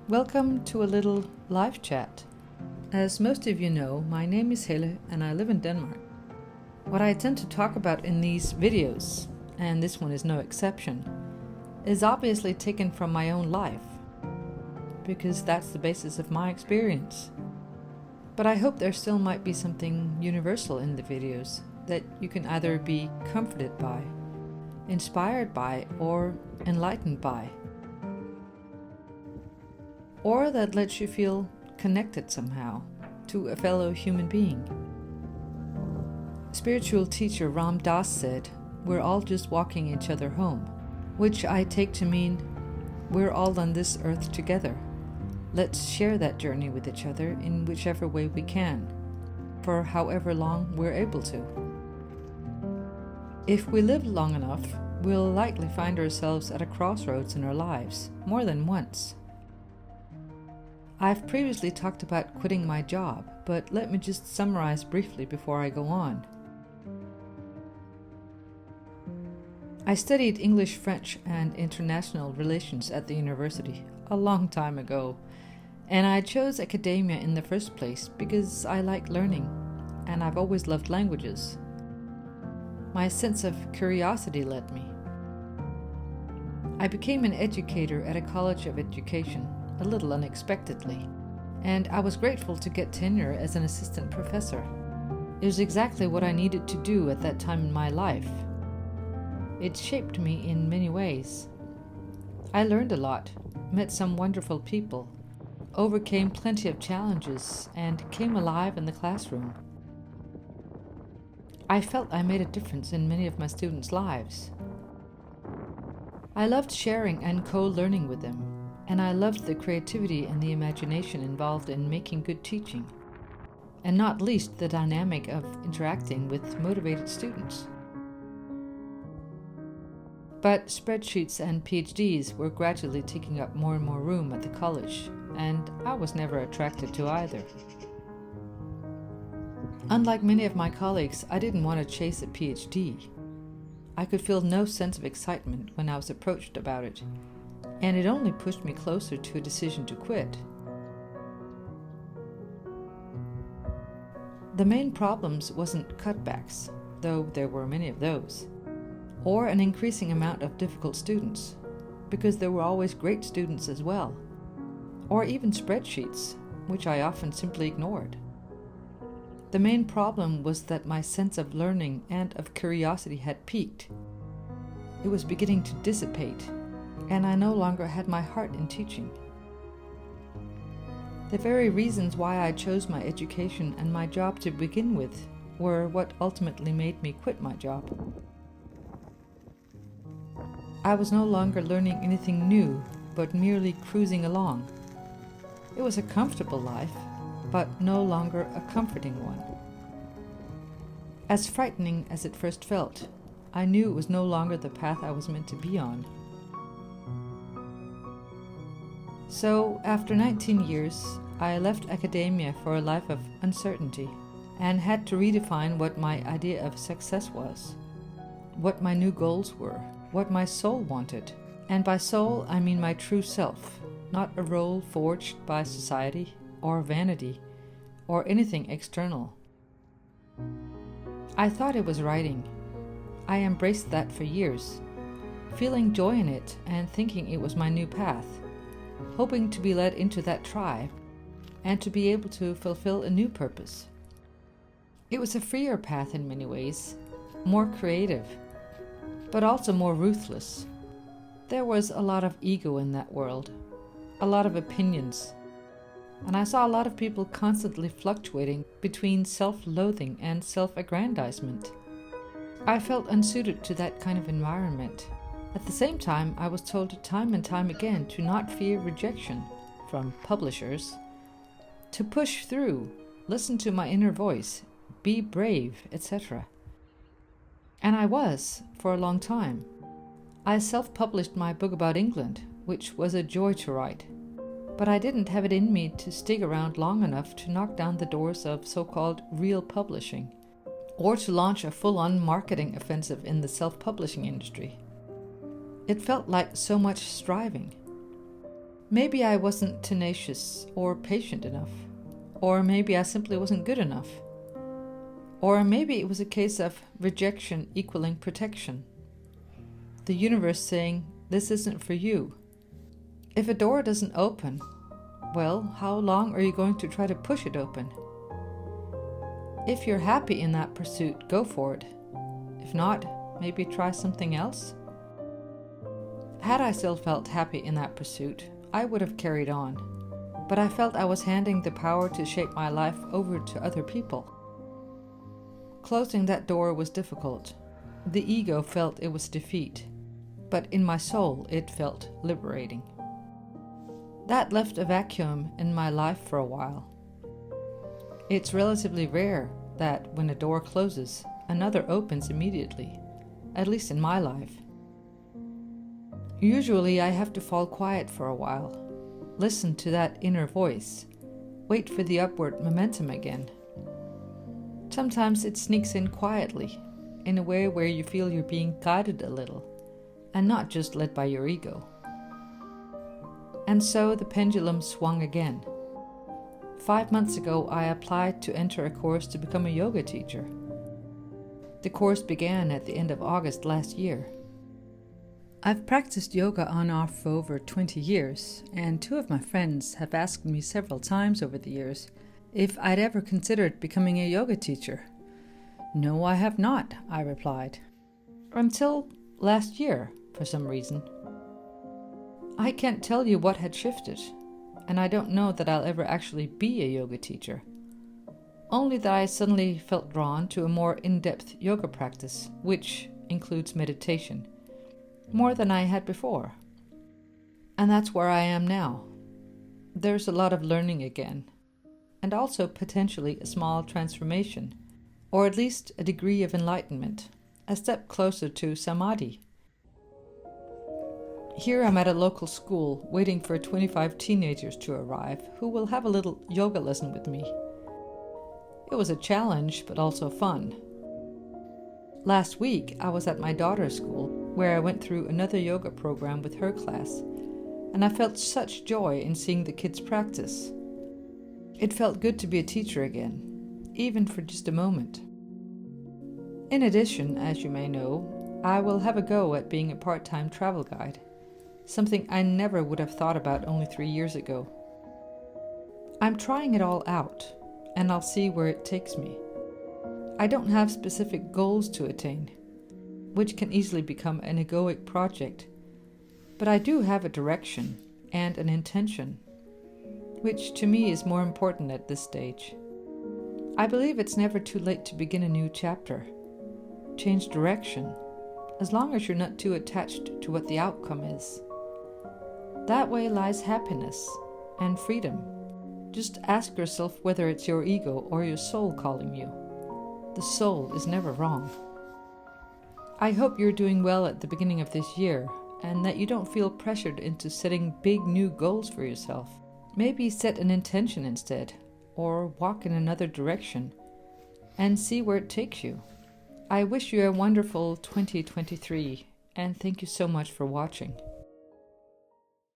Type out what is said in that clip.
Welcome to a little live chat. As most of you know, my name is Helle and I live in Denmark. What I tend to talk about in these videos, and this one is no exception, is obviously taken from my own life, because that's the basis of my experience. But I hope there still might be something universal in the videos that you can either be comforted by, inspired by, or enlightened by. Or that lets you feel connected somehow to a fellow human being. Spiritual teacher Ram Dass said, "We're all just walking each other home," which I take to mean we're all on this earth together. Let's share that journey with each other in whichever way we can, for however long we're able to. If we live long enough, we'll likely find ourselves at a crossroads in our lives, more than once. I've previously talked about quitting my job, but let me just summarize briefly before I go on. I studied English, French, and international relations at the university a long time ago, and I chose academia in the first place because I like learning, and I've always loved languages. My sense of curiosity led me. I became an educator at a college of education, a little unexpectedly, and I was grateful to get tenure as an assistant professor. It was exactly what I needed to do at that time in my life. It shaped me in many ways. I learned a lot, met some wonderful people, overcame plenty of challenges, and came alive in the classroom. I felt I made a difference in many of my students' lives. I loved sharing and co-learning with them, and I loved the creativity and the imagination involved in making good teaching, and not least the dynamic of interacting with motivated students. But spreadsheets and PhDs were gradually taking up more and more room at the college, and I was never attracted to either. Unlike many of my colleagues, I didn't want to chase a PhD. I could feel no sense of excitement when I was approached about it, and it only pushed me closer to a decision to quit. The main problems wasn't cutbacks, though there were many of those, or an increasing amount of difficult students, because there were always great students as well, or even spreadsheets, which I often simply ignored. The main problem was that my sense of learning and of curiosity had peaked. It was beginning to dissipate, and I no longer had my heart in teaching. The very reasons why I chose my education and my job to begin with were what ultimately made me quit my job. I was no longer learning anything new, but merely cruising along. It was a comfortable life, but no longer a comforting one. As frightening as it first felt, I knew it was no longer the path I was meant to be on. So, after 19 years, I left academia for a life of uncertainty and had to redefine what my idea of success was, what my new goals were, what my soul wanted. And by soul, I mean my true self, not a role forged by society or vanity or anything external. I thought it was writing. I embraced that for years, feeling joy in it and thinking it was my new path, hoping to be led into that tribe and to be able to fulfill a new purpose. It was a freer path in many ways, more creative, but also more ruthless. There was a lot of ego in that world, a lot of opinions, and I saw a lot of people constantly fluctuating between self-loathing and self-aggrandizement. I felt unsuited to that kind of environment. At the same time, I was told time and time again to not fear rejection from publishers, to push through, listen to my inner voice, be brave, etc. And I was, for a long time. I self-published my book about England, which was a joy to write. But I didn't have it in me to stick around long enough to knock down the doors of so-called real publishing, or to launch a full-on marketing offensive in the self-publishing industry. It felt like so much striving. Maybe I wasn't tenacious or patient enough. Or maybe I simply wasn't good enough. Or maybe it was a case of rejection equaling protection. The universe saying, this isn't for you. If a door doesn't open, well, how long are you going to try to push it open? If you're happy in that pursuit, go for it. If not, maybe try something else. Had I still felt happy in that pursuit, I would have carried on. But I felt I was handing the power to shape my life over to other people. Closing that door was difficult. The ego felt it was defeat, but in my soul it felt liberating. That left a vacuum in my life for a while. It's relatively rare that when a door closes, another opens immediately, at least in my life. Usually I have to fall quiet for a while, listen to that inner voice, wait for the upward momentum again. Sometimes it sneaks in quietly, in a way where you feel you're being guided a little, and not just led by your ego. And so the pendulum swung again. 5 months ago, I applied to enter a course to become a yoga teacher. The course began at the end of August last year. I've practiced yoga on and off for over 20 years, and 2 of my friends have asked me several times over the years if I'd ever considered becoming a yoga teacher. No, I have not, I replied. Until last year, for some reason. I can't tell you what had shifted, and I don't know that I'll ever actually be a yoga teacher. Only that I suddenly felt drawn to a more in-depth yoga practice, which includes meditation, more than I had before. And that's where I am now. There's a lot of learning again, and also potentially a small transformation, or at least a degree of enlightenment, a step closer to samadhi. Here I'm at a local school, waiting for 25 teenagers to arrive, who will have a little yoga lesson with me. It was a challenge, but also fun. Last week, I was at my daughter's school, where I went through another yoga program with her class, and I felt such joy in seeing the kids practice. It felt good to be a teacher again, even for just a moment. In addition, as you may know, I will have a go at being a part-time travel guide, something I never would have thought about only 3 years ago. I'm trying it all out, and I'll see where it takes me. I don't have specific goals to attain, which can easily become an egoic project, but I do have a direction and an intention, which to me is more important at this stage. I believe it's never too late to begin a new chapter, change direction, as long as you're not too attached to what the outcome is. That way lies happiness and freedom. Just ask yourself whether it's your ego or your soul calling you. The soul is never wrong. I hope you're doing well at the beginning of this year, and that you don't feel pressured into setting big new goals for yourself. Maybe set an intention instead, or walk in another direction, and see where it takes you. I wish you a wonderful 2023, and thank you so much for watching.